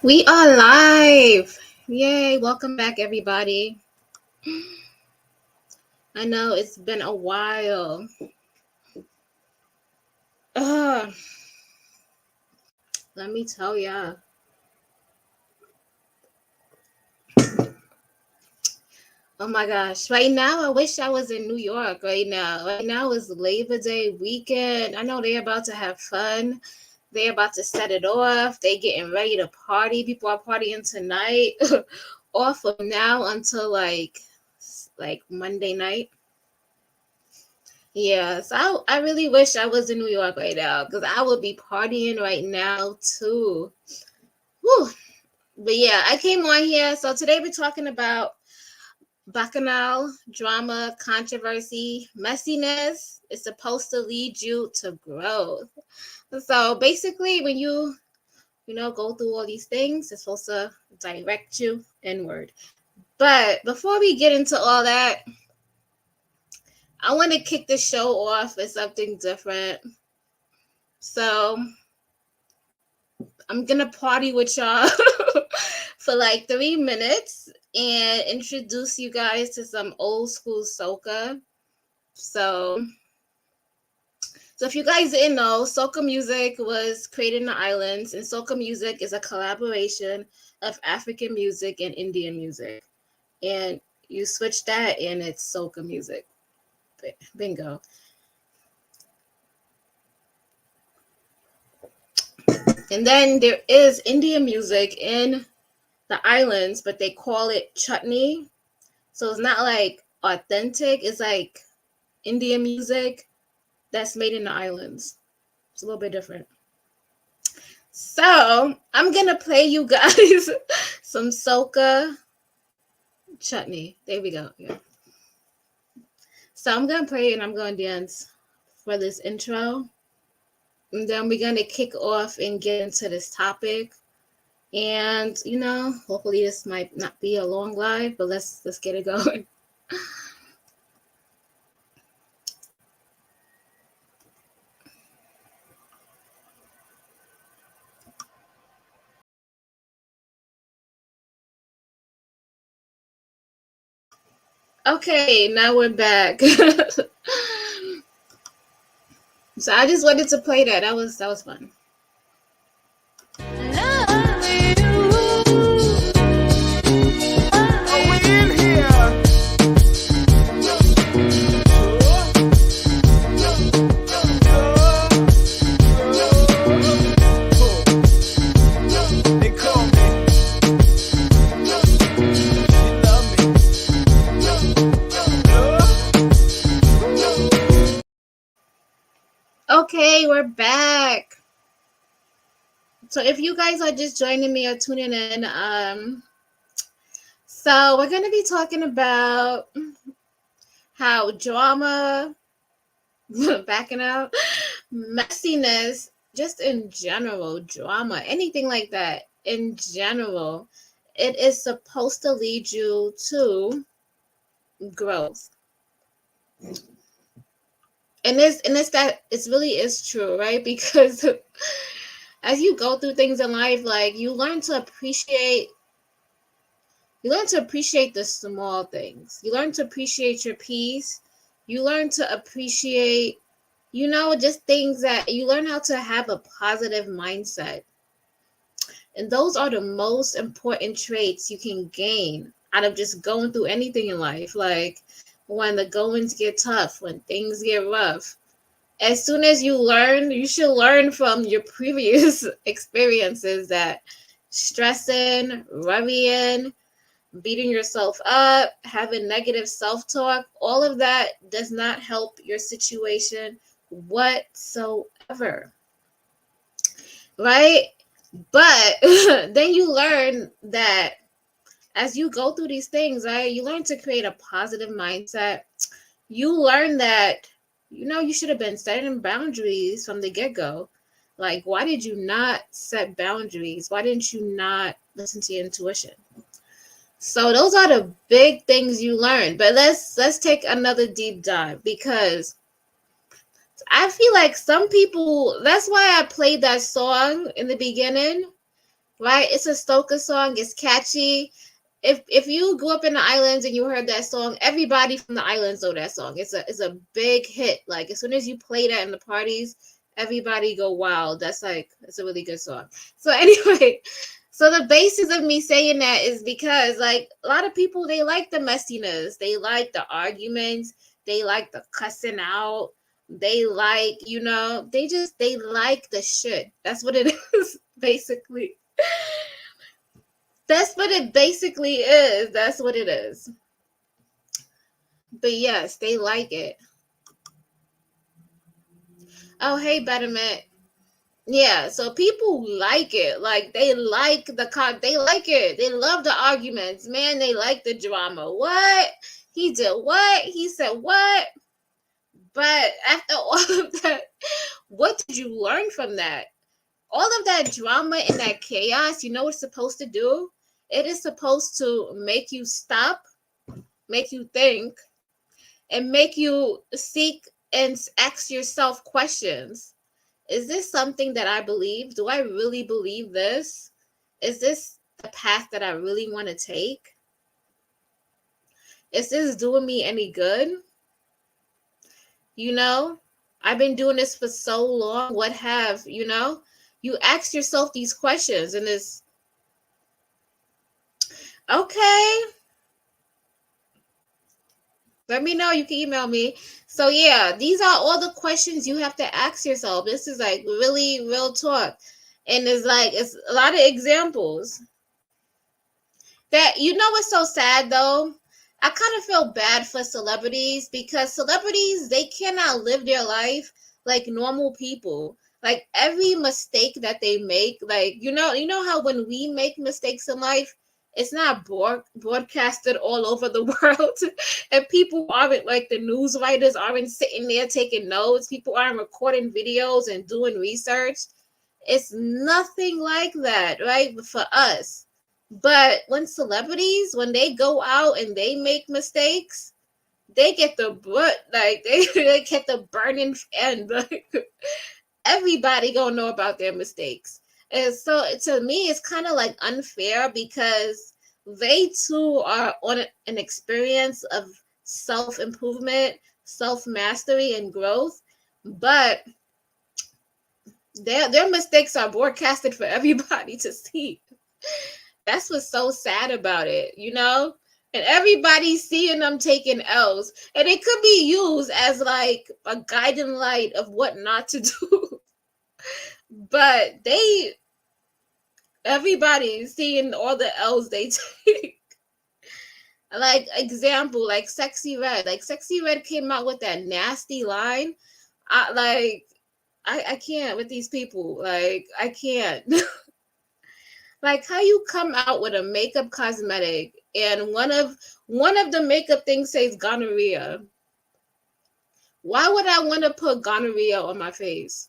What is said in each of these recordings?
We are live. Yay. Welcome back, everybody. I know it's been a while. Ugh, let me tell ya. Oh my gosh. Right now, I wish I was in New York right now. Right now is Labor Day weekend. I know they're about to have fun. They're about to set it off. They getting ready to party. People are partying tonight. Or from now until like Monday night. Yes, I really wish I was in New York right now because I would be partying right now too. Whew. But yeah, I came on here. So today we're talking about Bacchanal, drama, controversy, messiness. It's supposed to lead you to growth. So basically, when you go through all these things, it's supposed to direct you inward. But before we get into all that, I want to kick the show off with something different. So I'm gonna party with y'all for like 3 minutes and introduce you guys to some old school soca. So, so if you guys didn't know, soca music was created in the islands, and soca music is a collaboration of African music and Indian music. And you switch that, and it's soca music. Bingo. And then there is Indian music in the islands, but they call it chutney. So it's not like authentic. It's like Indian music that's made in the islands. It's a little bit different. So I'm gonna play you guys some soca chutney. There we go. Yeah. So I'm gonna play and I'm gonna dance for this intro. And then we're gonna kick off and get into this topic. And hopefully this might not be a long live, but let's get it going. Okay, now we're back. So I just wanted to play that. That was fun. Okay, we're back. So if you guys are just joining me or tuning in, so we're gonna be talking about how drama, backing out, messiness, just in general, drama, anything like that in general, it is supposed to lead you to growth. And it's that it really is true, right? Because as you go through things in life, like you learn to appreciate the small things. You learn to appreciate your peace. You learn to appreciate, just things that you learn how to have a positive mindset. And those are the most important traits you can gain out of just going through anything in life. Like when the goings get tough, when things get rough. As soon as you learn, you should learn from your previous experiences that stressing, worrying, beating yourself up, having negative self-talk, all of that does not help your situation whatsoever. Right? But then you learn that as you go through these things, right, you learn to create a positive mindset. You learn that, you should have been setting boundaries from the get-go. Like, why did you not set boundaries? Why didn't you not listen to your intuition? So those are the big things you learn. But let's take another deep dive, because I feel like some people, that's why I played that song in the beginning, right? It's a soca song. It's catchy. If you grew up in the islands and you heard that song, everybody from the islands know that song. It's a big hit. Like as soon as you play that in the parties, everybody go wild. That's like it's a really good song. So anyway, so the basis of me saying that is because like a lot of people they like the messiness, they like the arguments, they like the cussing out, they like they like the shit. That's what it is basically. That's what it basically is. That's what it is. But yes, they like it. Oh, hey, Betterment. Yeah, so people like it. Like they like they like it. They love the arguments. Man, they like the drama. What? He did what? He said what? But after all of that, what did you learn from that? All of that drama and that chaos, you know what it's supposed to do? It is supposed to make you stop, make you think, and make you seek and ask yourself questions. Is this something that I believe? Do I really believe this? Is this the path that I really want to take? Is this doing me any good? You know, I've been doing this for so long. What have, you ask yourself these questions and it's okay. Let me know. You can email me. So yeah, these are all the questions you have to ask yourself. This is like really real talk. And it's a lot of examples. That what's so sad though? I kind of feel bad for celebrities because celebrities they cannot live their life like normal people. Like every mistake that they make, like you know how when we make mistakes in life, it's not broadcasted all over the world, and people aren't like the news writers aren't sitting there taking notes. People aren't recording videos and doing research. It's nothing like that, right? For us. But when celebrities, when they go out and they make mistakes, they get the like they get the burning end. Like everybody gonna know about their mistakes. And so to me, it's kind of like unfair because they too are on an experience of self improvement, self mastery, and growth. But their mistakes are broadcasted for everybody to see. That's what's so sad about it, And everybody's seeing them taking L's. And it could be used as like a guiding light of what not to do. But everybody's seeing all the L's they take. Like example, like Sexy Red. Like Sexy Red came out with that nasty line. I can't with these people. Like I can't. Like how you come out with a makeup cosmetic and one of the makeup things says gonorrhea. Why would I want to put gonorrhea on my face?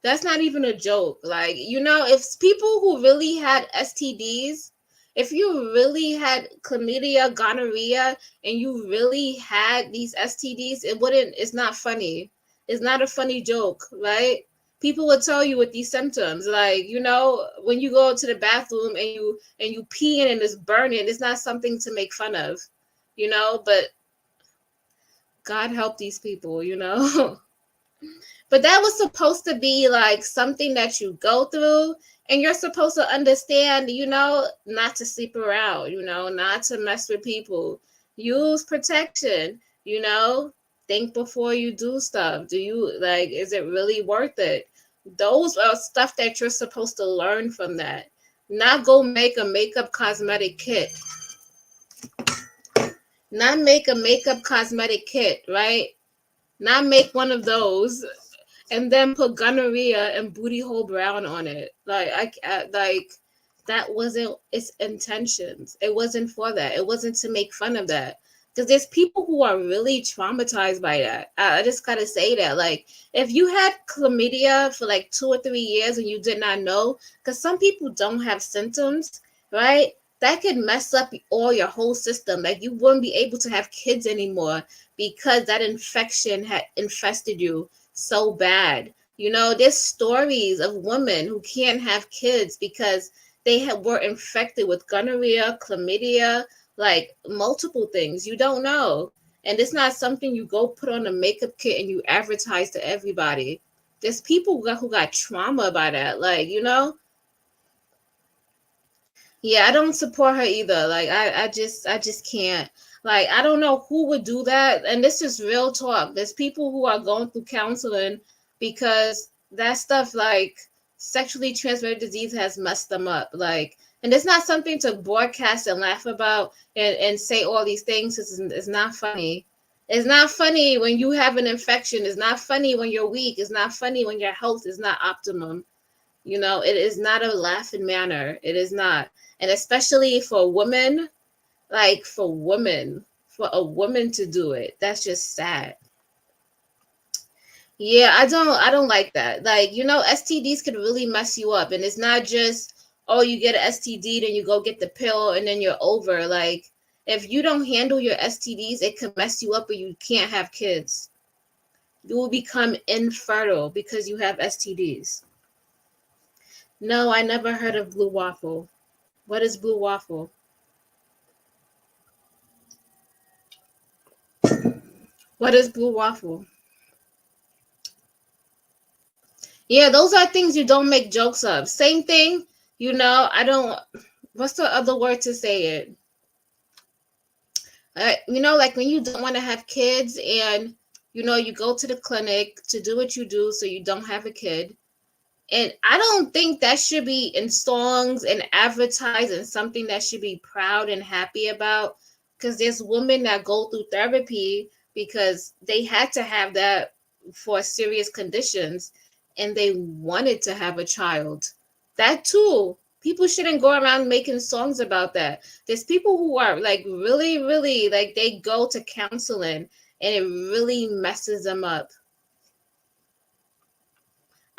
That's not even a joke. Like, if people who really had STDs, if you really had chlamydia, gonorrhea, and you really had these STDs, it's not funny. It's not a funny joke, right? People will tell you with these symptoms, like when you go to the bathroom and you peeing and it's burning, it's not something to make fun of, but God help these people. But that was supposed to be like something that you go through and you're supposed to understand, not to sleep around, not to mess with people. Use protection, think before you do stuff. Is it really worth it? Those are stuff that you're supposed to learn from that. Not go make a makeup cosmetic kit. Not make a makeup cosmetic kit, right? Not make one of those and then put gonorrhea and booty hole brown on it. That wasn't its intentions. It wasn't for that. It wasn't to make fun of that. Because there's people who are really traumatized by that. I just gotta say that. Like, if you had chlamydia for like 2 or 3 years and you did not know, because some people don't have symptoms, right? That could mess up all your whole system. Like, you wouldn't be able to have kids anymore because that infection had infested you so bad. You know, there's stories of women who can't have kids because were infected with gonorrhea, chlamydia, like multiple things. You don't know. And it's not something you go put on a makeup kit and you advertise to everybody. There's people who got trauma by that. Like, you know, yeah, I don't support her either. Like I just can't. Like I don't know who would do that. And this is real talk. There's people who are going through counseling because that stuff like sexually transmitted disease has messed them up. Like and it's not something to broadcast and laugh about and say all these things. It's not funny. It's not funny when you have an infection. It's not funny when you're weak. It's not funny when your health is not optimum. You know, it is not a laughing manner. It is not. And especially for women, like for a woman to do it, that's just sad. Yeah, I don't like that. Like, you know, STDs could really mess you up. And it's not just, oh, you get an STD, then you go get the pill and then you're over. Like, if you don't handle your STDs, it can mess you up or you can't have kids. You will become infertile because you have STDs. No, I never heard of blue waffle. What is blue waffle? What is blue waffle? Yeah, those are things you don't make jokes of. Same thing, you know, I don't, what's the other word to say it? You know, like when you don't want to have kids and, you know, you go to the clinic to do what you do so you don't have a kid. And I don't think that should be in songs and advertised and something that should be proud and happy about. Because there's women that go through therapy because they had to have that for serious conditions and they wanted to have a child. That too. People shouldn't go around making songs about that. There's people who are like really, really like they go to counseling and it really messes them up.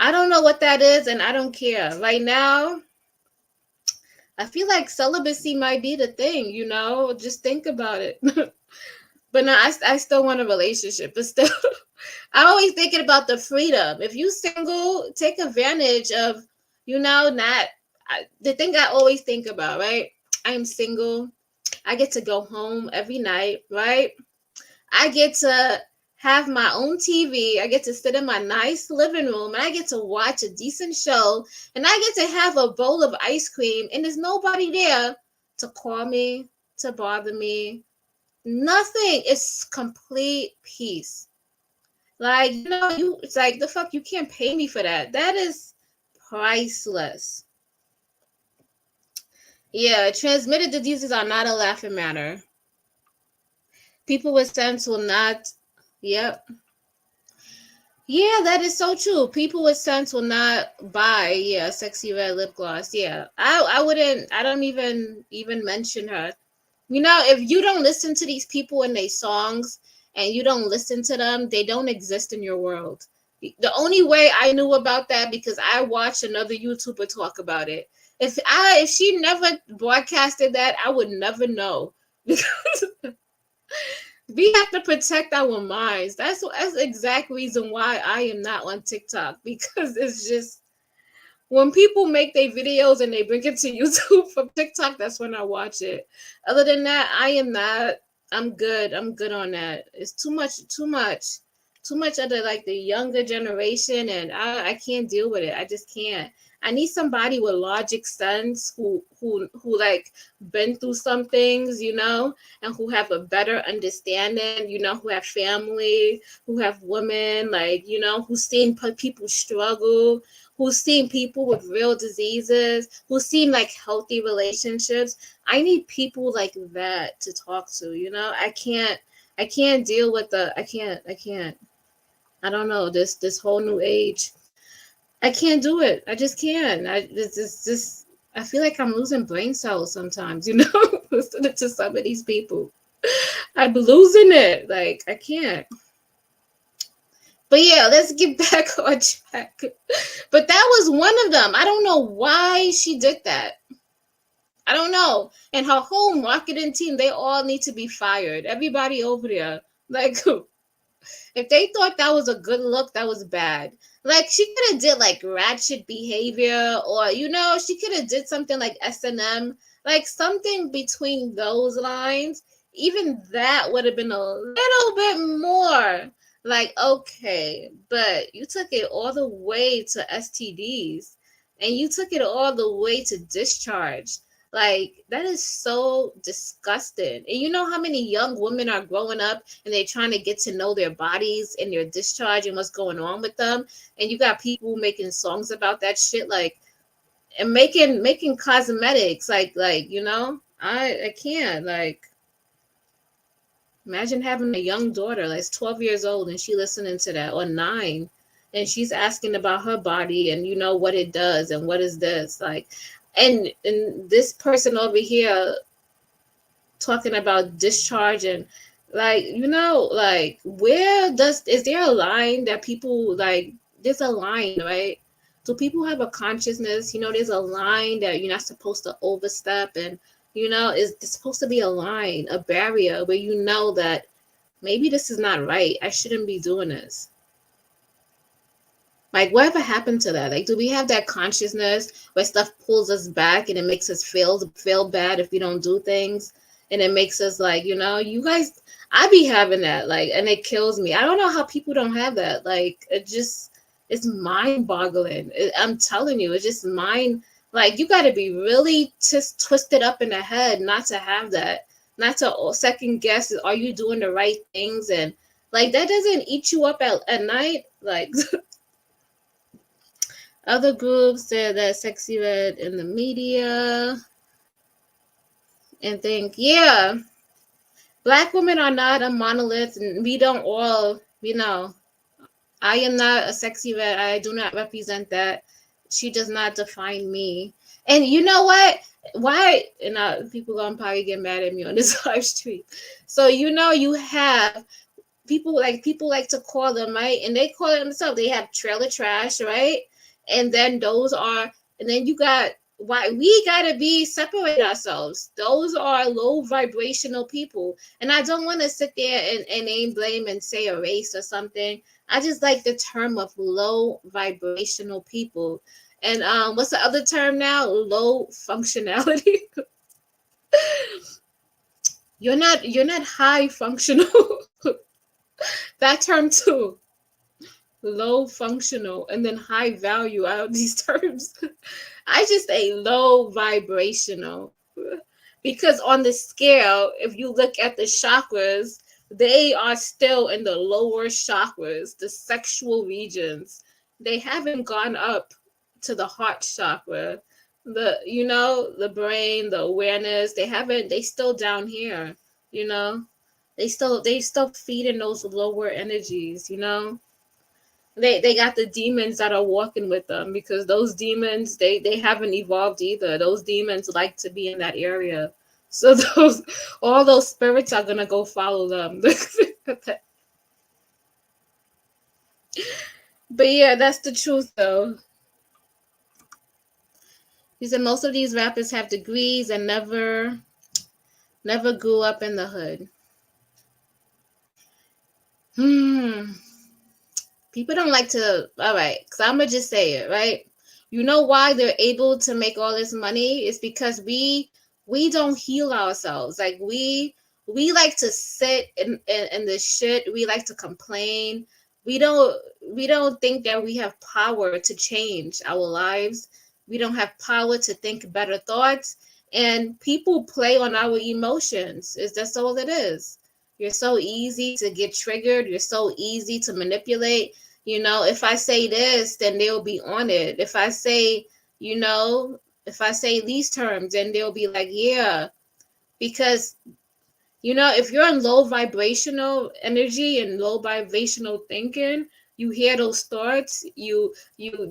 I don't know what that is, and I don't care. Right now, I feel like celibacy might be the thing, you know? Just think about it. But no, I still want a relationship. But still, I'm always thinking about the freedom. If you single, take advantage of, you know, the thing I always think about, right? I am single. I get to go home every night, right? I get to have my own TV. I get to sit in my nice living room and I get to watch a decent show and I get to have a bowl of ice cream and there's nobody there to call me, to bother me. Nothing. It's complete peace. Like, you know, it's like the fuck you can't pay me for that. That is priceless. Yeah, transmitted diseases are not a laughing matter. People with sense will not. Yep. Yeah, that is so true. People with sense will not buy, yeah, sexy red lip gloss. Yeah. I wouldn't, I don't even mention her. You know, if you don't listen to these people and their songs and you don't listen to them, they don't exist in your world. The only way I knew about that because I watched another YouTuber talk about it. If she never broadcasted that, I would never know. We have to protect our minds. That's the exact reason why I am not on TikTok because it's just when people make their videos and they bring it to YouTube from TikTok, that's when I watch it. Other than that, I am not. I'm good. I'm good on that. It's too much of the like the younger generation, and I can't deal with it. I just can't. I need somebody with logic sense who like been through some things, you know, and who have a better understanding, you know, who have family, who have women, like, you know, who's seen people struggle, who's seen people with real diseases, who's seen like healthy relationships. I need people like that to talk to, you know. I can't deal with I can't. I don't know, this whole new age. I can't do it. I just can't. This I feel like I'm losing brain cells sometimes, you know, listening to some of these people. I'm losing it. Like I can't. But yeah, let's get back on track. But that was one of them. I don't know why she did that. I don't know. And her whole marketing team, they all need to be fired. Everybody over there. Like If they thought that was a good look, that was bad. Like she could have did like ratchet behavior, or she could have did something like S&M, like something between those lines. Even that would have been a little bit more like okay, but you took it all the way to STDs, and you took it all the way to discharge. Like that is so disgusting. And you know how many young women are growing up and they're trying to get to know their bodies and their discharge and what's going on with them. And you got people making songs about that shit, like, and making cosmetics, I can't, like, imagine having a young daughter that's 12 years old and she listening to that, or 9, and she's asking about her body and what it does and what is this, like, and this person over here talking about discharge, and like, like, is there a line that people, like, there's a line, right? Do people have a consciousness? There's a line that you're not supposed to overstep, and is there's supposed to be a line, a barrier where that maybe this is not right. I shouldn't be doing this. Like, whatever happened to that? Like, do we have that consciousness where stuff pulls us back and it makes us feel bad if we don't do things? And it makes us like, you guys, I be having that, like, and it kills me. I don't know how people don't have that. Like, it's mind boggling. I'm telling you, it's just mind. Like, you got to be really just twisted up in the head not to have that, not to second guess, are you doing the right things? And like, that doesn't eat you up at night. Like, other groups said that sexy red in the media and think, yeah, Black women are not a monolith, and we don't all, I am not a sexy red. I do not represent that. She does not define me. And you know what? Why? And people gonna probably get mad at me on this live stream. So you have people like to call them, right? And they call it themselves. They have trailer trash, right? And then you got, why we gotta separate ourselves. Those are low vibrational people. And I don't want to sit there and name, blame, and say a race or something. I just like the term of low vibrational people. And what's the other term now? Low functionality. You're not high functional. That term too. Low functional and then high value out of these terms. I just say low vibrational, because on the scale, if you look at the chakras, they are still in the lower chakras, the sexual regions. They haven't gone up to the heart chakra, the brain, the awareness. They still down here, they still feeding those lower energies. They got the demons that are walking with them, because those demons, they haven't evolved either. Those demons like to be in that area. So all those spirits are gonna go follow them. But yeah, that's the truth though. He said most of these rappers have degrees and never grew up in the hood. People don't like to, all right, because I'm going to just say it, right? You know why they're able to make all this money? It's because we don't heal ourselves. Like, we like to sit in this shit. We like to complain. We don't think that we have power to change our lives. We don't have power to think better thoughts. And people play on our emotions. That's all it is. You're so easy to get triggered. You're so easy to manipulate. If I say this, then they'll be on it. If I say these terms, then they'll be like, yeah. Because, if you're in low vibrational energy and low vibrational thinking, you hear those thoughts, you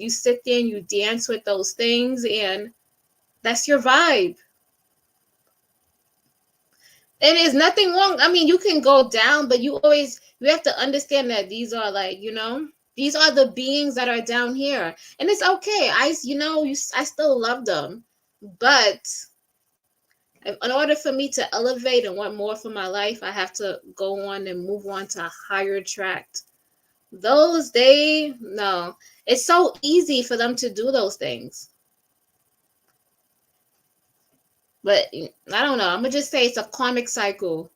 sit there and you dance with those things, and that's your vibe. And there's nothing wrong. I mean, you can go down, but you have to understand that these are like, these are the beings that are down here. And it's okay. I still love them. But In order for me to elevate and want more for my life, I have to go on and move on to a higher track. Those they no, it's so easy for them to do those things. But I don't know. I'm gonna just say it's a karmic cycle.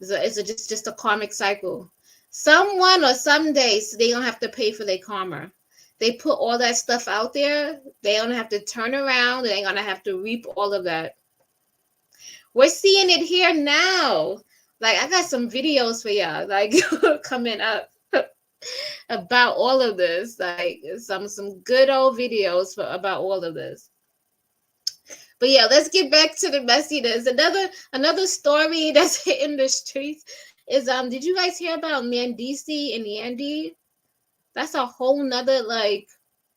It's just a karmic cycle. Someone or some days they don't have to pay for their karma. They put all that stuff out there. They don't have to turn around. They ain't gonna have to reap all of that. We're seeing it here now. Like I got some videos for y'all, like coming up about all of this. Like some good old videos about all of this. But yeah, let's get back to the messiness. Another story that's hitting the streets is did you guys hear about Mandisi and Yandy? That's a whole nother like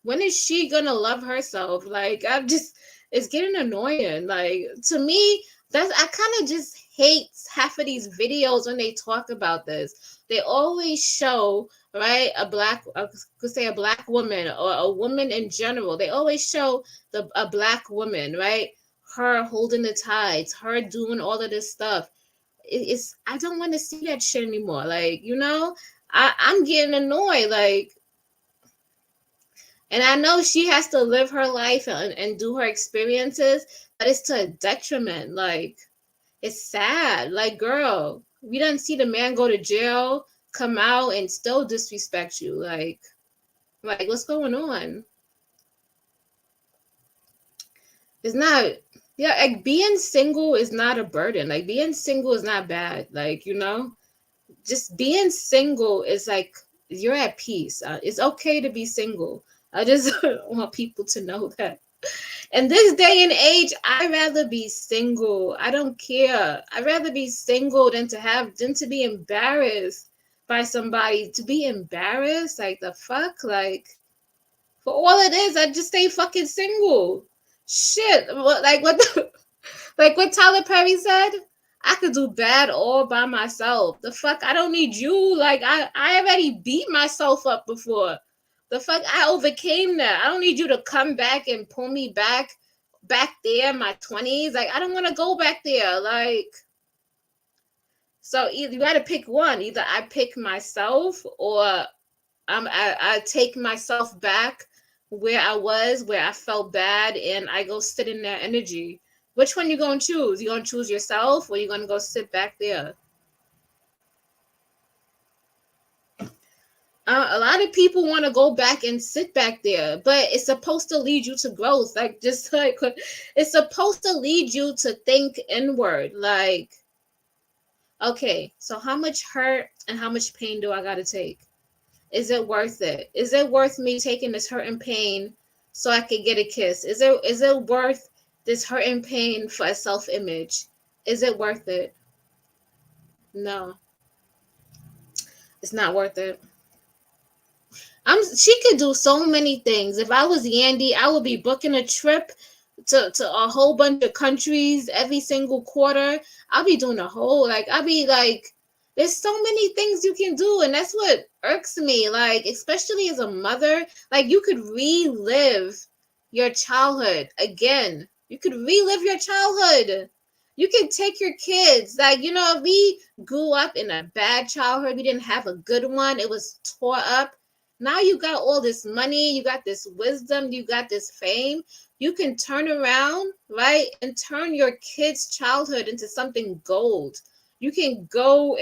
when is she gonna love herself? Like I'm just it's getting annoying. Like to me, that's I kind of just hate half of these videos when they talk about this. They always show right I could say a black woman or a woman in general. They always show a black woman, right? Her holding the tides, her doing all of this stuff. It's I don't want to see that shit anymore. Like I'm getting annoyed. Like and I know she has to live her life and do her experiences, but it's to a detriment. Like, it's sad. Like, girl, we didn't see the man go to jail, come out, and still disrespect you. Like what's going on? It's not, yeah, like being single is not a burden. Like, being single is not bad. Like, just being single is like you're at peace. It's okay to be single. I just want people to know that. In this day and age, I'd rather be single. I don't care. I'd rather be single than to be embarrassed by somebody. To be embarrassed, like the fuck, like for all it is, I just stay fucking single. Shit, what like what Tyler Perry said. I could do bad all by myself. The fuck, I don't need you. Like I already beat myself up before. The fuck, I overcame that. I don't need you to come back and pull me back there in my 20s. Like I don't want to go back there. Like so either you got to pick one. Either I pick myself or I take myself back where I was, where I felt bad, and I go sit in that energy. Which one you gonna choose? You gonna choose yourself, or you gonna go sit back there? A lot of people want to go back and sit back there, but it's supposed to lead you to growth. Like just like it's supposed to lead you to think inward. Like, okay, so how much hurt and how much pain do I gotta take? Is it worth it? Is it worth me taking this hurt and pain so I could get a kiss? Is it worth this hurt and pain for a self-image? Is it worth it? No, it's not worth it. She could do so many things. If I was Yandy, I would be booking a trip to a whole bunch of countries every single quarter. I'll be doing a whole I'll be like there's so many things you can do, and that's what irks me. Like, especially as a mother, like you could relive your childhood again. You could relive your childhood. You can take your kids. Like, if we grew up in a bad childhood, we didn't have a good one, it was tore up. Now you got all this money, you got this wisdom, you got this fame. You can turn around, right, and turn your kids' childhood into something gold. You can go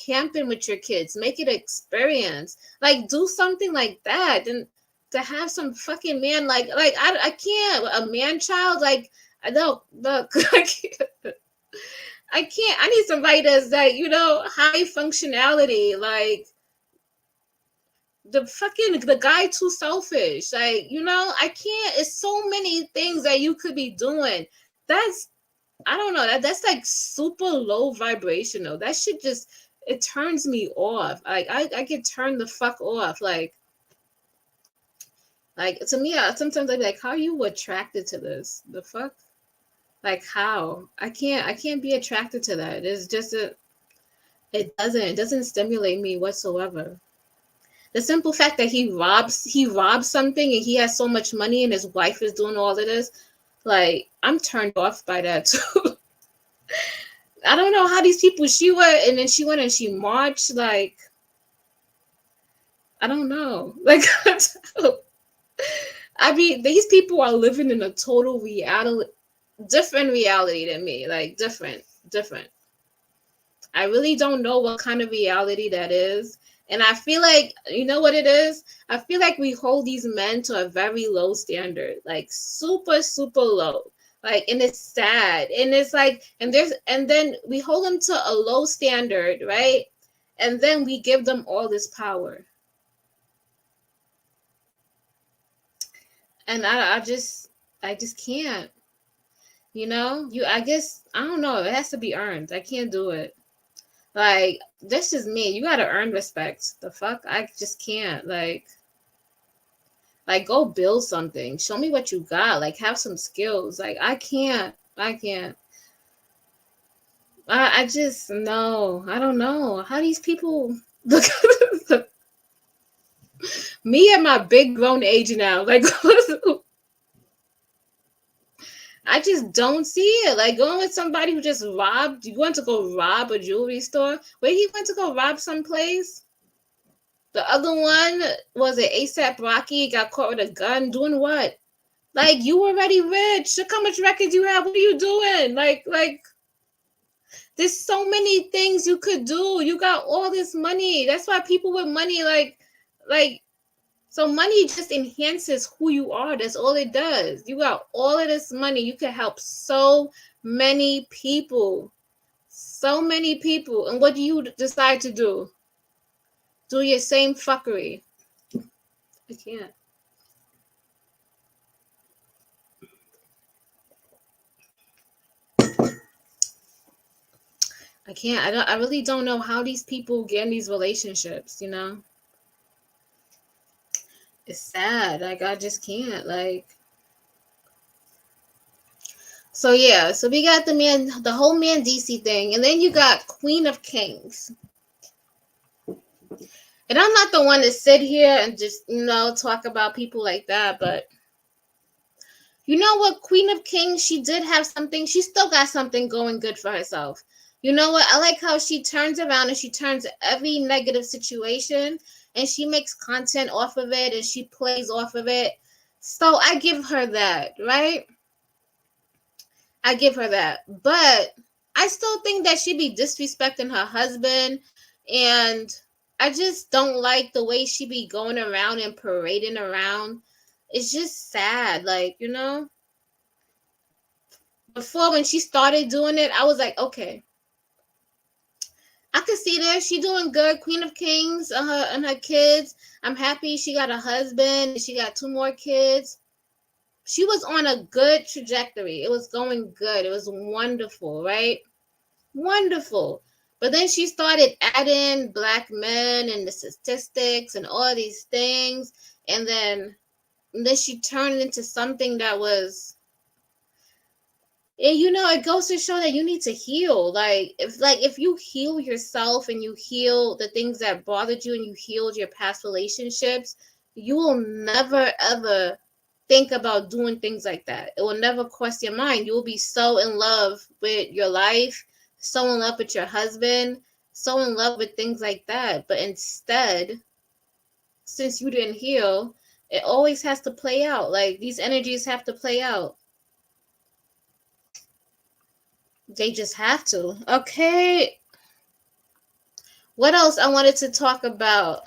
camping with your kids, make it an experience. Like, do something like that. And to have some fucking man I can't, a man child, like, I don't look. I can't. I need somebody that's like, high functionality. Like the guy too selfish. Like, I can't. It's so many things that you could be doing. I don't know. That's like super low vibrational. That shit just it turns me off. Like I get turned the fuck off. Like to me, sometimes I'm like, how are you attracted to this? The fuck? Like how? I can't be attracted to that. It's just it doesn't stimulate me whatsoever. The simple fact that he robs something and he has so much money and his wife is doing all of this, Like, I'm turned off by that too. I don't know how these people, she went and then she went and she marched. Like, I don't know. Like, I mean, these people are living in a total reality, different reality than me. Like, different. I really don't know what kind of reality that is. And I feel like, you know what it is? I feel like we hold these men to a very low standard, like super, super low. Like, and it's sad. And it's like, and then we hold them to a low standard, right? And then we give them all this power. And I just can't, I guess, I don't know. It has to be earned. I can't do it. Like, that's just me. You gotta earn respect. The fuck? I just can't. Like, go build something. Show me what you got. Like, have some skills. Like, I can't. I can't. I just, no. I don't know. How these people look at me at my big grown age now. Like, I just don't see it. Like, going with somebody who just robbed. You went to go rob a jewelry store? Wait, he went to go rob someplace? The other one was it ASAP Rocky, got caught with a gun doing what? Like, you already rich. Look how much records you have. What are you doing? Like there's so many things you could do. You got all this money. That's why people with money like so money just enhances who you are. That's all it does. You got all of this money. You can help so many people. So many people. And what do you decide to do? Do your same fuckery. I can't. I can't. I really don't know how these people get in these relationships. It's sad. Like, I just can't. Like, so yeah. So we got the whole man DC thing, and then you got Queen of Kings. And I'm not the one to sit here and just, talk about people like that, but you know what, Queen of Kings, she did have something. She still got something going good for herself. You know what? I like how she turns around and she turns every negative situation and she makes content off of it and she plays off of it. So I give her that, right? I give her that. But I still think that she be disrespecting her husband. And I just don't like the way she be going around and parading around. It's just sad. Like, before when she started doing it, I was like, okay, I could see this. She doing good. Queen of Kings and her kids. I'm happy she got a husband and she got 2 more kids. She was on a good trajectory. It was going good. It was wonderful, right? Wonderful. But then she started adding black men and the statistics and all these things. And then she turned into something that was, it goes to show that you need to heal. Like if you heal yourself and you heal the things that bothered you and you healed your past relationships, you will never ever think about doing things like that. It will never cross your mind. You will be so in love with your life, so in love with your husband, so in love with things like that. But instead, since you didn't heal, it always has to play out. Like, these energies have to play out. They just have to. Okay. What else I wanted to talk about?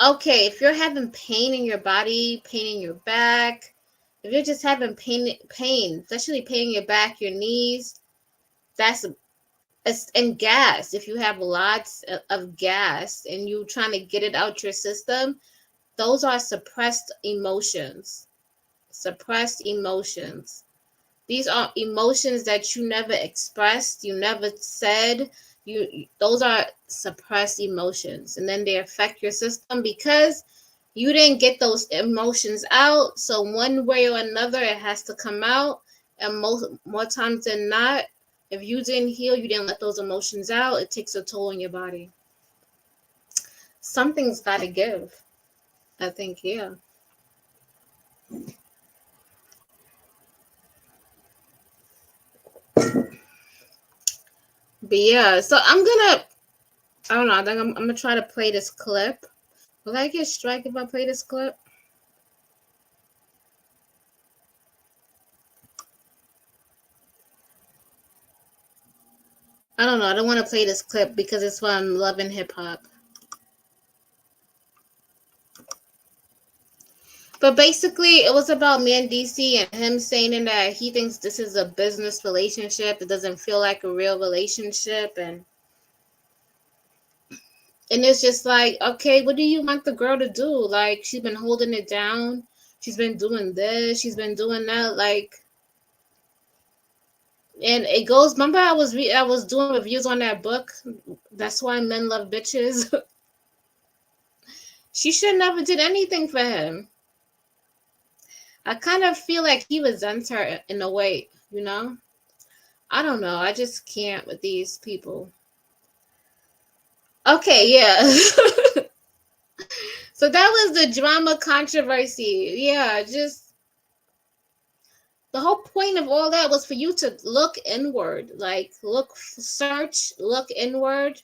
Okay, if you're having pain in your body, pain in your back, if you're just having pain, especially pain in your back, your knees, that's and gas. If you have lots of gas and you trying to get it out your system, those are suppressed emotions. Suppressed emotions. These are emotions that you never expressed, you never said. Those are suppressed emotions, and then they affect your system because you didn't get those emotions out. So one way or another, it has to come out. And more times than not, if you didn't heal, you didn't let those emotions out, it takes a toll on your body. Something's got to give. I think, yeah. But yeah, so I don't know. I think I'm gonna try to play this clip. Will I get strike if I play this clip? I don't know. I don't want to play this clip because it's from Love and Hip Hop. But basically, it was about Man DC and him saying that he thinks this is a business relationship. It doesn't feel like a real relationship, and it's just like, okay, what do you want the girl to do? Like, she's been holding it down. She's been doing this. She's been doing that. Like, and it goes. Remember, I was doing reviews on that book. That's why men love bitches. She should never did anything for him. I kind of feel like he resents her in a way, you know? I don't know. I just can't with these people. Okay, yeah. So that was the drama controversy. Yeah, just the whole point of all that was for you to look inward, like search, look inward,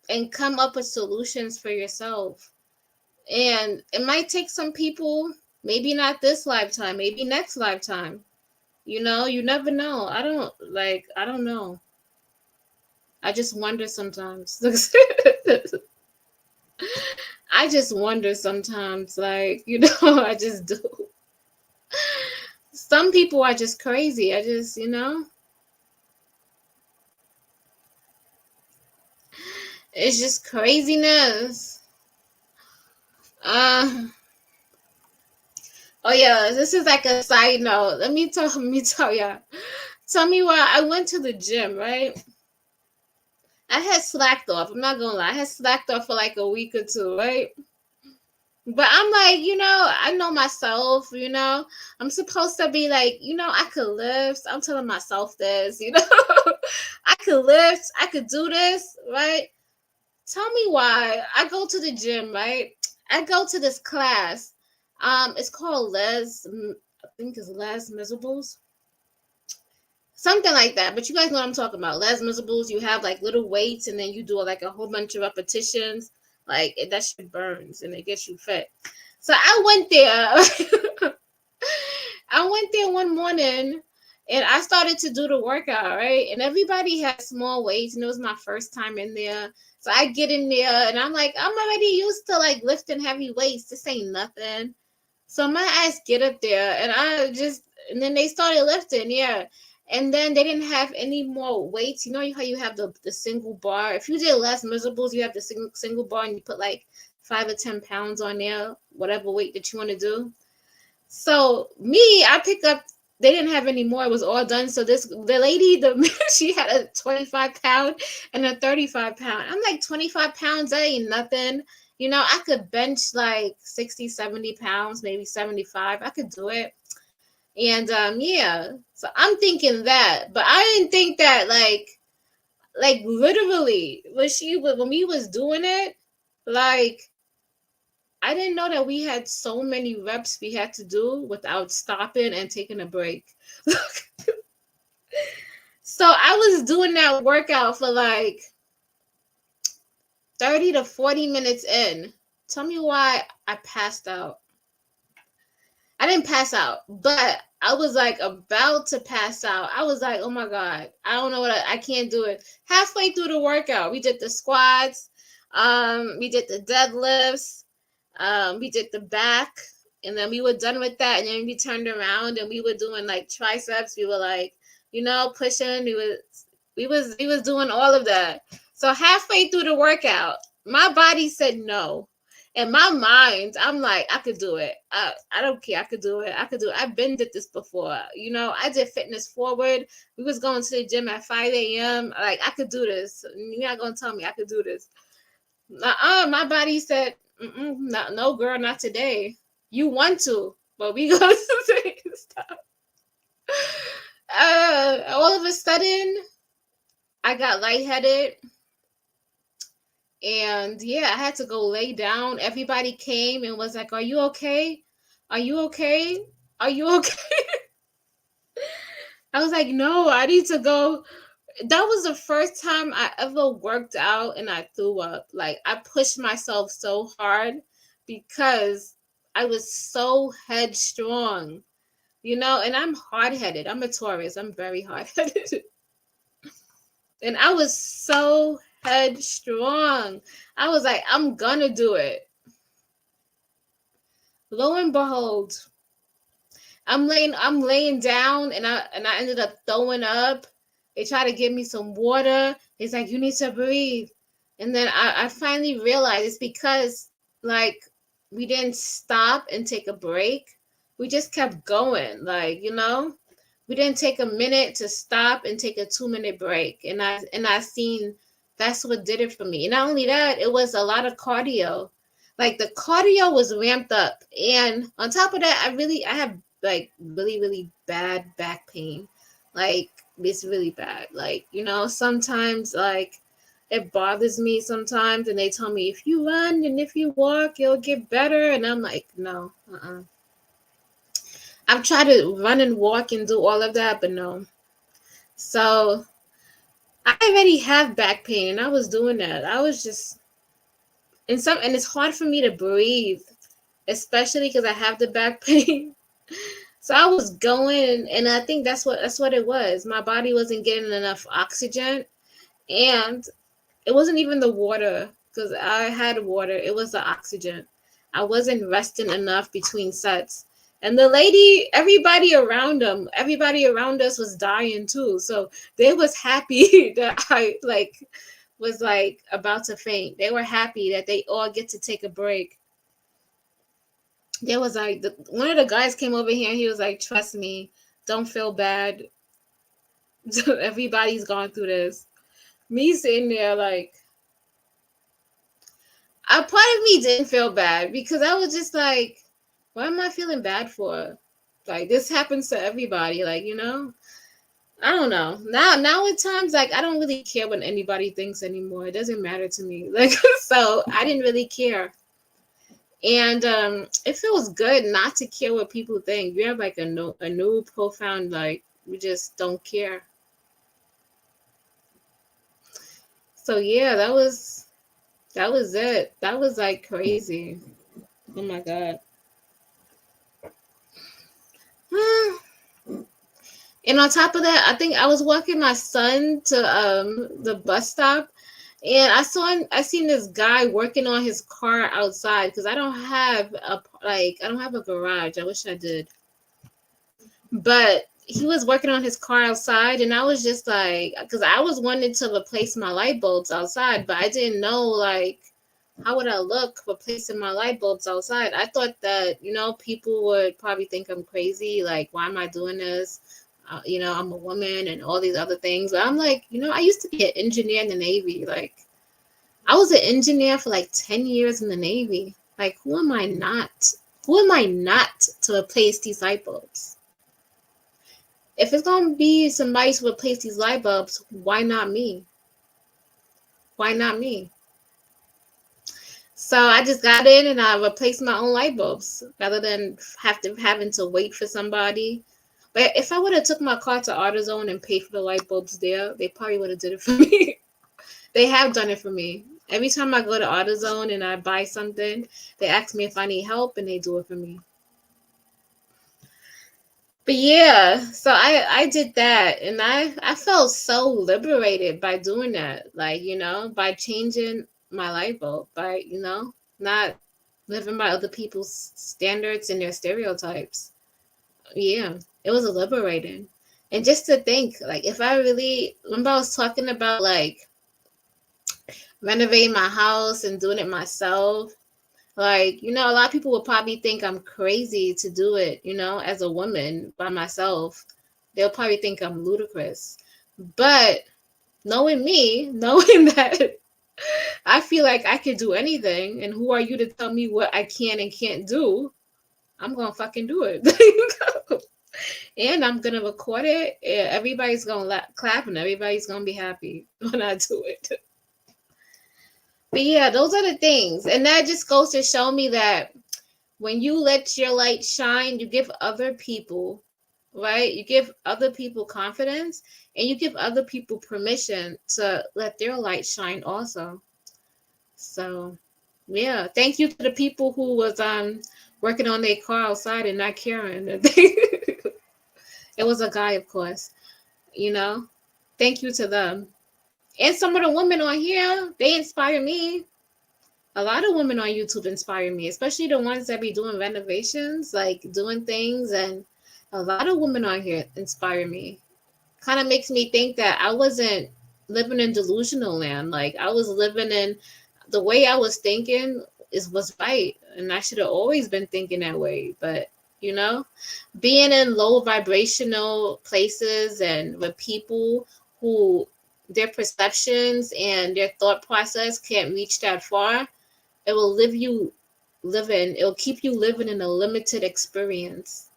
and come up with solutions for yourself. And it might take some people, maybe not this lifetime, maybe next lifetime. You know, you never know. I don't know. I just wonder sometimes. I just wonder sometimes, like, you know, I just do. Some people are just crazy. I just, you know, it's just craziness. Uh, oh yeah, this is like a side note. Let me tell ya. Tell me why I went to the gym, right? I had slacked off. I'm not gonna lie. I had slacked off for like a week or two, right? But I'm like, you know, I know myself, you know. I'm supposed to be like, you know, I could lift. I'm telling myself this, you know. I could lift. I could do this, right? Tell me why. I go to the gym, right? I go to this class. It's called I think it's Les Miserables. Something like that. But you guys know what I'm talking about. Les Miserables, you have like little weights and then you do like a whole bunch of repetitions. Like that shit burns and it gets you fit. So I went there. I went there one morning and I started to do the workout, right? And everybody had small weights and it was my first time in there. So I get in there and I'm like, I'm already used to like lifting heavy weights. This ain't nothing. So my ass get up there and then they started lifting, yeah. And then they didn't have any more weights. You know how you have the single bar? If you did Les Miserables, you have the single bar and you put like 5 or 10 pounds on there, whatever weight that you want to do. So me, I picked up. They didn't have any more. It was all done. So the lady, she had a 25 pound and a 35 pound. I'm like 25 pounds. That ain't nothing. You know, I could bench like 60, 70 pounds, maybe 75. I could do it. And yeah. So I'm thinking that, but I didn't think that like literally when we was doing it, like I didn't know that we had so many reps we had to do without stopping and taking a break. So I was doing that workout for like 30 to 40 minutes in. Tell me why I passed out. I didn't pass out, but I was like about to pass out. I was like, oh my God, I don't know I can't do it. Halfway through the workout, we did the squats, we did the deadlifts, we did the back, and then we were done with that. And then we turned around and we were doing like triceps. We were like, you know, pushing. We was doing all of that. So halfway through the workout, my body said no. In my mind, I'm like, I could do it. I don't care. I could do it. I could do it. I've been did this before. You know, I did fitness forward. We was going to the gym at 5 a.m. Like, I could do this. You're not going to tell me I could do this. My body said, no, girl, not today. You want to, but we going to stop. All of a sudden, I got lightheaded. And yeah, I had to go lay down. Everybody came and was like, are you okay? Are you okay? Are you okay? I was like, no, I need to go. That was the first time I ever worked out and I threw up. Like, I pushed myself so hard because I was so headstrong, and I'm hard headed. I'm a Taurus. I'm very hard headed. And I was so headstrong. I was like, I'm gonna do it. Lo and behold, I'm laying down and I ended up throwing up. They tried to give me some water. It's like, you need to breathe. And then I finally realized it's because, like, we didn't stop and take a break. We just kept going. Like, we didn't take a minute to stop and take a 2 minute break. And I seen that's what did it for me. And not only that, it was a lot of cardio. Like, the cardio was ramped up. And on top of that, I have like really, really bad back pain. Like, it's really bad. Like, sometimes, like, it bothers me sometimes, and they tell me if you run and if you walk, you'll get better. And I'm like, no, I've tried to run and walk and do all of that, but no. So I already have back pain, and I was doing that. I was just and it's hard for me to breathe, especially because I have the back pain. So I was going, and I think that's what it was. My body wasn't getting enough oxygen, and it wasn't even the water, because I had water. It was the oxygen. I wasn't resting enough between sets. And everybody around us was dying too. So they was happy that I, like, was, like, about to faint. They were happy that they all get to take a break. There was, like, one of the guys came over here and he was like, trust me, don't feel bad. Everybody's gone through this. Me sitting there, like, a part of me didn't feel bad because I was just like, what am I feeling bad for? Like, this happens to everybody, like, I don't know. Now at times, like, I don't really care what anybody thinks anymore. It doesn't matter to me. Like, so I didn't really care. And it feels good not to care what people think. You have, like, a new profound, like, we just don't care. So yeah, that was it. That was, like, crazy. Oh my God. And on top of that, I think I was walking my son to the bus stop, and I seen this guy working on his car outside, because I don't have a garage. I wish I did. But he was working on his car outside, and I was just like, because I was wanting to replace my light bulbs outside, but I didn't know, like, how would I look replacing my light bulbs outside. I thought that, people would probably think I'm crazy. Like, why am I doing this? I'm a woman and all these other things. But I'm like, I used to be an engineer in the Navy. Like, I was an engineer for like 10 years in the Navy. Like, who am I not? Who am I not to replace these light bulbs? If it's going to be somebody to replace these light bulbs, why not me? Why not me? So I just got in and I replaced my own light bulbs rather than having to wait for somebody. But if I would have took my car to AutoZone and paid for the light bulbs there, they probably would have did it for me. They have done it for me. Every time I go to AutoZone and I buy something, they ask me if I need help, and they do it for me. But yeah, so I did that, and I felt so liberated by doing that. Like, by changing my light bulb, by, not living by other people's standards and their stereotypes. Yeah, it was liberating. And just to think, like, if I really remember, I was talking about, like, renovating my house and doing it myself. Like, a lot of people would probably think I'm crazy to do it, as a woman by myself. They'll probably think I'm ludicrous. But knowing me, knowing that I feel like I can do anything, and who are you to tell me what I can and can't do? I'm going to fucking do it. And I'm going to record it. And everybody's going to clap, and everybody's going to be happy when I do it. But yeah, those are the things. And that just goes to show me that When you let your light shine, you give other people, right? You give other people confidence, and you give other people permission to let their light shine also. So, yeah, thank you to the people who was working on their car outside and not caring. It was a guy, of course, you know. Thank you to them. And some of the women on here, they inspire me. A lot of women on YouTube inspire me, especially the ones that be doing renovations, like doing things. And a lot of women on here inspire me. Kind of makes me think that I wasn't living in delusional land. Like I was living in the way I was thinking was right, and I should have always been thinking that way. But you know, being in low vibrational places and with people who their perceptions and their thought process can't reach that far, it will it will keep you living in a limited experience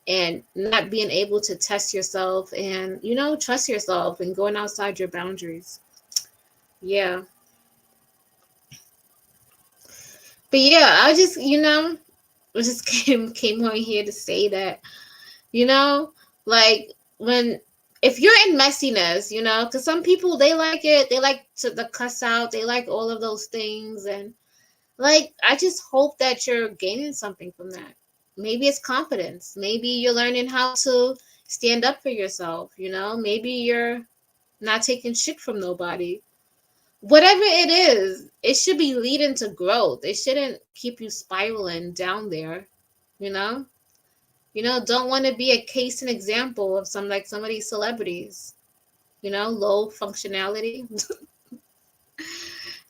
and not being able to test yourself and, trust yourself and going outside your boundaries. Yeah. But yeah, I just came on here to say that, you know, like when if you're in messiness, because some people they like it, they like to the cuss out, they like all of those things, and like, I just hope that you're gaining something from that. Maybe it's confidence. Maybe you're learning how to stand up for yourself, Maybe you're not taking shit from nobody. Whatever it is, it should be leading to growth. It shouldn't keep you spiraling down there, you know? Don't want to be a case and example of some of these celebrities, low functionality.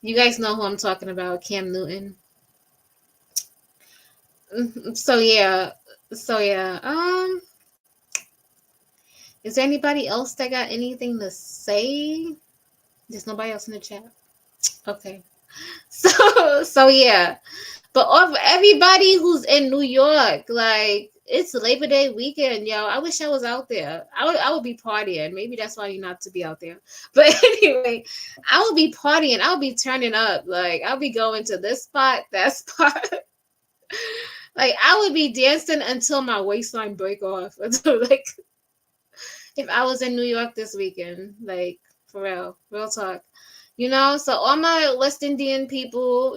You guys know who I'm talking about, Cam Newton. So yeah, is there anybody else that got anything to say? There's nobody else in the chat. Okay. So yeah. But of everybody who's in New York, like it's Labor Day weekend, yo. I wish I was out there. I would be partying. Maybe that's why you're not to be out there. But anyway, I would be partying. I would be turning up. Like I'll be going to this spot, that spot. Like I would be dancing until my waistline break off. Until like if I was in New York this weekend, like for real talk. So all my West Indian people,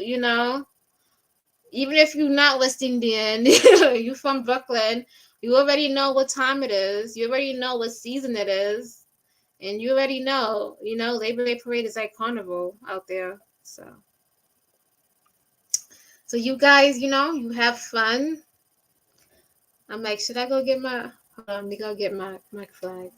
even if you're not West Indian, you from Brooklyn, you already know what time it is. You already know what season it is. And you already know, Labor Day parade is like carnival out there. So you guys, you have fun. I'm like, should I go get my hold on, let me go get my flag.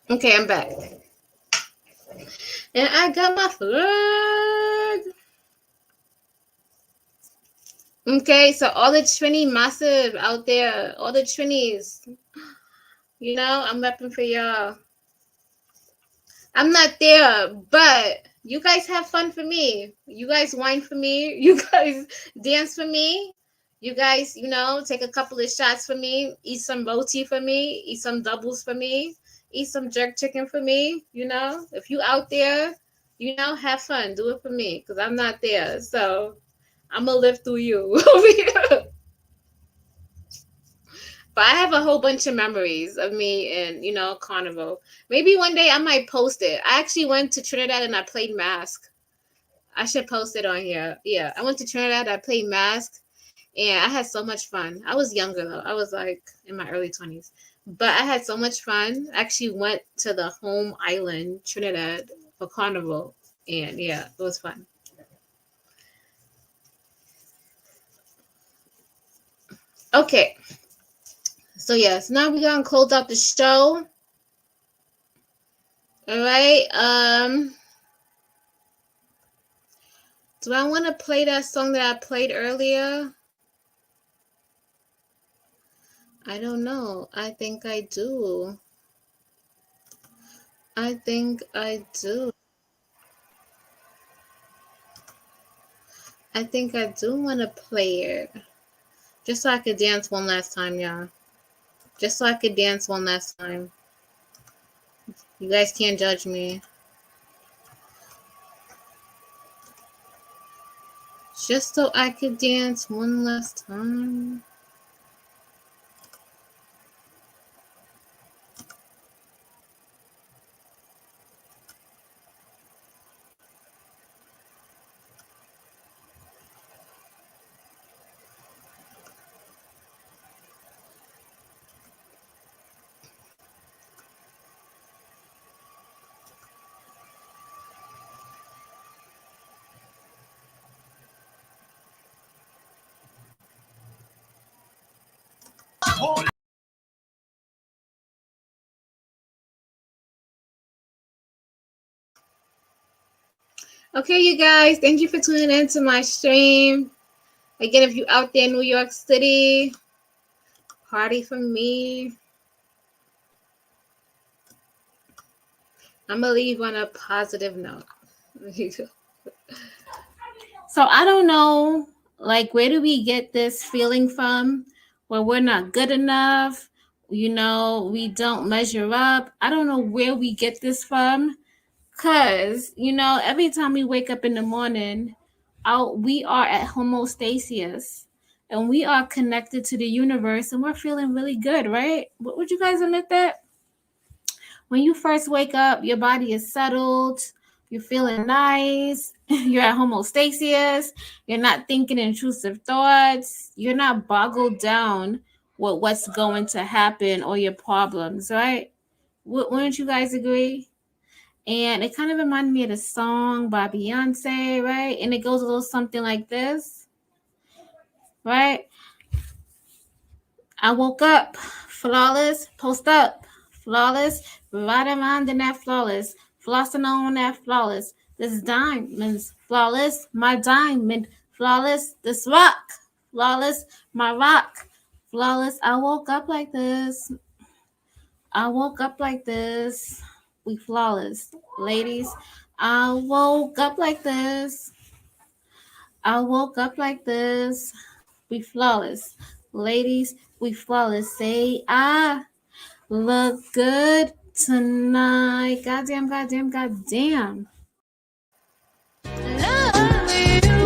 Okay, I'm back. And I got my flag. Okay, so all the Trini massive out there, all the Trinis, I'm repping for y'all. I'm not there, but you guys have fun for me. You guys whine for me. You guys dance for me. You guys, take a couple of shots for me. Eat some roti for me. Eat some doubles for me. Eat some jerk chicken for me. If you out there, have fun. Do it for me because I'm not there. So I'm going to live through you over here. But I have a whole bunch of memories of me and, Carnival. Maybe one day I might post it. I actually went to Trinidad and I played Mask. I should post it on here. Yeah, I went to Trinidad, I played Mask, and I had so much fun. I was younger, though. I was, like, in my early 20s. But I had so much fun. I actually went to the home island, Trinidad, for Carnival. And, yeah, it was fun. Okay. So, yes, now we're going to close out the show. All right. Do I want to play that song that I played earlier? I don't know. I think I do. I think I do. I think I do want to play it. Just so I could dance one last time, y'all. Just so I could dance one last time. You guys can't judge me. Just so I could dance one last time. Okay, you guys, thank you for tuning in to my stream. Again, if you out there in New York City, party for me. I'm gonna leave on a positive note. So I don't know, like, where do we get this feeling from where we're not good enough? We don't measure up. I don't know where we get this from. Cause every time we wake up in the morning, we are at homostasis, and we are connected to the universe, and we're feeling really good, right? Would you guys admit that? When you first wake up, your body is settled, you're feeling nice, you're at homostasis, you're not thinking intrusive thoughts, you're not boggled down with what's going to happen or your problems, right? Wouldn't you guys agree? And it kind of reminded me of the song by Beyonce, right? And it goes a little something like this, right? I woke up flawless, post up, flawless, right around in that flawless, flossing on that flawless. This diamond's flawless, my diamond flawless. This rock flawless, my rock flawless. I woke up like this. I woke up like this. We flawless, ladies. I woke up like this. I woke up like this. We flawless, ladies. We flawless. Say I look good tonight. Goddamn, goddamn, goddamn. Love you.